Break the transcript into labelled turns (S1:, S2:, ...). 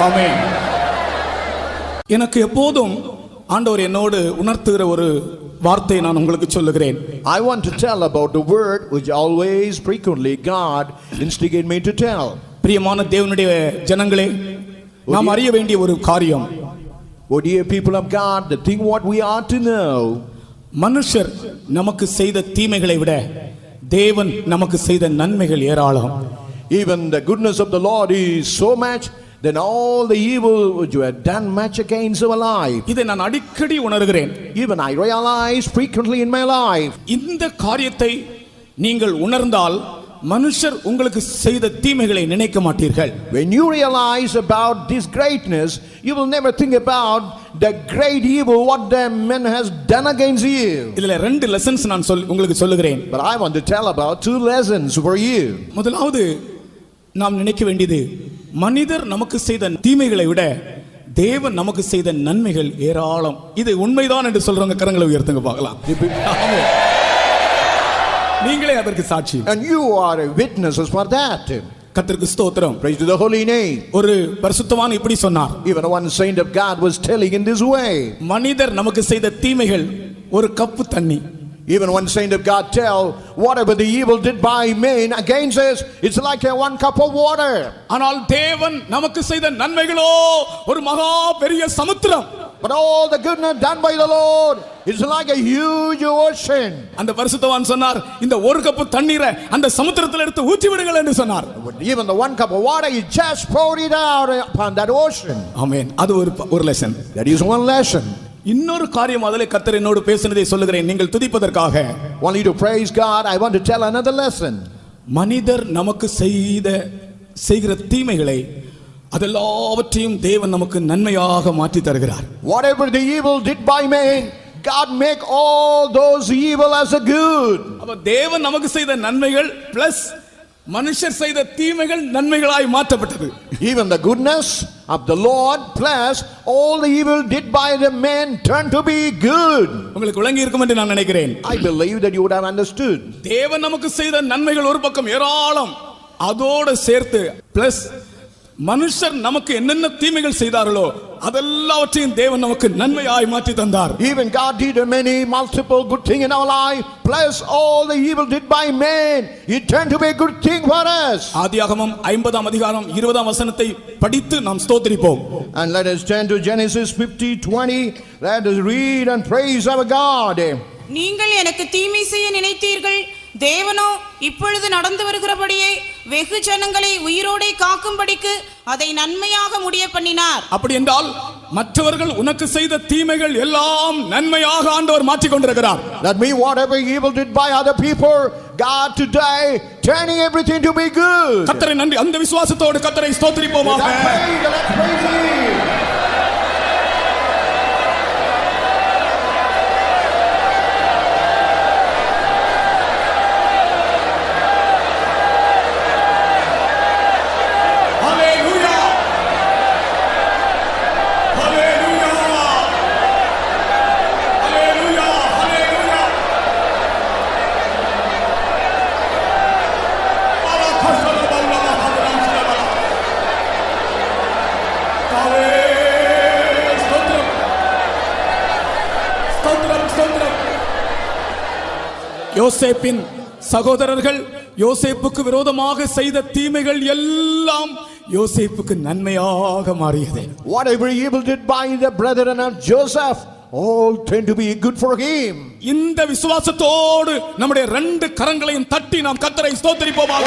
S1: ஆமென். எனக்கு எப்போதும் ஆண்டவர் என்னோடு உணர்த்துகிற ஒரு வார்த்தை நான் உங்களுக்கு சொல்லுகிறேன்.
S2: I want to tell about the word which always frequently God instigate me to tell.
S1: பிரியமான தேவனுடைய ஜனங்களே, நாம் அறிய வேண்டிய ஒரு காரியம்.
S2: Oh dear people of God, the thing what we ought to know.
S1: மனுஷர் நமக்கு செய்த தீமைகளை விட தேவன் நமக்கு செய்த நன்மைகள் ஏராளம்.
S2: Even the goodness of the Lord is so much than all the evil which you have done much against our life.
S1: இதை நான் அடிக்கடி உணர்கிறேன்.
S2: Even I realize frequently in my life.
S1: இந்த காரியத்தை நீங்கள் உணர்ந்தால் மனுஷர் உங்களுக்கு செய்த தீமைகளை நினைக்க மாட்டீர்கள்.
S2: When you realize about this greatness, you will never think about the great evil what the man has done against you.
S1: இதுல ரெண்டு லெசன்ஸ் நான் உங்களுக்கு சொல்லுகிறேன்.
S2: But I want to tell about two lessons for you.
S1: முதலாவது நாம் நினைக்க வேண்டியது, மனிதர் நமக்கு செய்த தீமைகளை விட தேவன் நமக்கு செய்த நன்மைகள் ஏராளம். இது உண்மைதான் என்று சொல்றவங்க கரங்களை உயர்த்துங்க பார்க்கலாம். நீங்களே அதற்கு சாட்சி.
S2: And you are a witnesses for that.
S1: கர்த்தருக்கு ஸ்தோத்திரம்.
S2: Praise to the holy name.
S1: ஒரு பரிசுத்தவான் இப்படி சொன்னார்.
S2: Even one saint of God was telling in this way.
S1: மனிதர் நமக்கு செய்த தீமைகள் ஒரு கப்பு தண்ணி.
S2: Even one saint of God tell, whatever the evil did by men against us, it's like a one cup of water.
S1: ஆனால் தேவன் நமக்கு செய்த நன்மைகளோ ஒரு மகா பெரிய சமுத்திரம்.
S2: But all the goodness done by the Lord is like a huge ocean.
S1: அந்த பரிசுத்தவான் சொன்னார், இந்த ஒரு கப்பு தண்ணீரை அந்த சமுத்திரத்தில் எடுத்து ஊற்றி விடுங்கள் என்று சொன்னார்.
S2: Even the one cup of water, you just pour it out upon that ocean.
S1: ஆமென். அது ஒரு lesson.
S2: That is one lesson.
S1: இன்னொரு காரியம் அதிலே கர்த்தர் என்னோடு பேசினதை சொல்லுகிறேன் நீங்கள் துதிப்பதற்காக.
S2: Only to praise God, I want to tell another lesson.
S1: மனிதர் நமக்கு செய்கிற தீமைகளை அதெல்லாவற்றையும் தேவன் நமக்கு நன்மையாக மாற்றி தருகிறார்.
S2: Whatever the evil did by man, God make all those evil as a good.
S1: அப்ப தேவன் நமக்கு செய்த நன்மைகள் பிளஸ் மனுஷர் செய்த தீமைகள் நன்மைகளாய் மாற்றப்பட்டது.
S2: Even the goodness of the Lord plus all the evil did by the man turned to be good.
S1: உங்களுக்கு விளங்கி இருக்கும் என்று நான் நினைக்கிறேன்.
S2: I believe that you would have understood.
S1: தேவன் நமக்கு செய்த நன்மைகள் ஒரு பக்கம் ஏராளம், அதோடு சேர்த்து பிளஸ் மனுஷர் நமக்கு என்னென்ன தீமைகள் செய்தார்களோ அதெல்லாவற்றையும் தேவன் நமக்கு நன்மையாய் மாற்றி தந்தார்.
S2: Even God did many multiple good thing in our life plus all the evil did by man, it turned to be a good thing for us.
S1: ஆதியாகமம் 50ஆம் அதிகாரம் 20ஆம் வசனத்தை படித்து நாம் ஸ்தோத்திரிப்போம்.
S2: And let us turn to Genesis 50:20. Let us read and praise our God.
S3: நீங்கள் எனக்கு தீமை செய்ய நினைத்தீர்கள், தேவனோ இப்பொழுது நடந்து வருகிறபடியே வெகு ஜனங்களை உயிரோடே காக்கும்படிக்கு அதை நன்மையாக முடிய பண்ணினார்.
S1: அப்படி என்றால் மற்றவர்கள் உனக்கு செய்த தீமைகள் எல்லாம் நன்மையாக ஆண்டவர் மாற்றிக் கொண்டிருக்கிறார்.
S2: That means whatever evil did by other people, God today turning everything to be good.
S1: கர்த்தரை நன்றி, அந்த விசுவாசத்தோடு கர்த்தரை ஸ்தோத்திரிப்போமாக. யோசேப்பின் சகோதரர்கள் யோசேப்புக்கு விரோதமாக செய்த தீமைகள் எல்லாம் யோசேப்புக்கு நன்மையாக மாறியது.
S2: Whatever evil did by the brethren of Joseph, all tend to be good for him.
S1: இந்த விசுவாசத்தோடு நம்முடைய ரெண்டு கரங்களையும் தட்டி நாம் கர்த்தரை ஸ்தோத்திரிப்போமாக.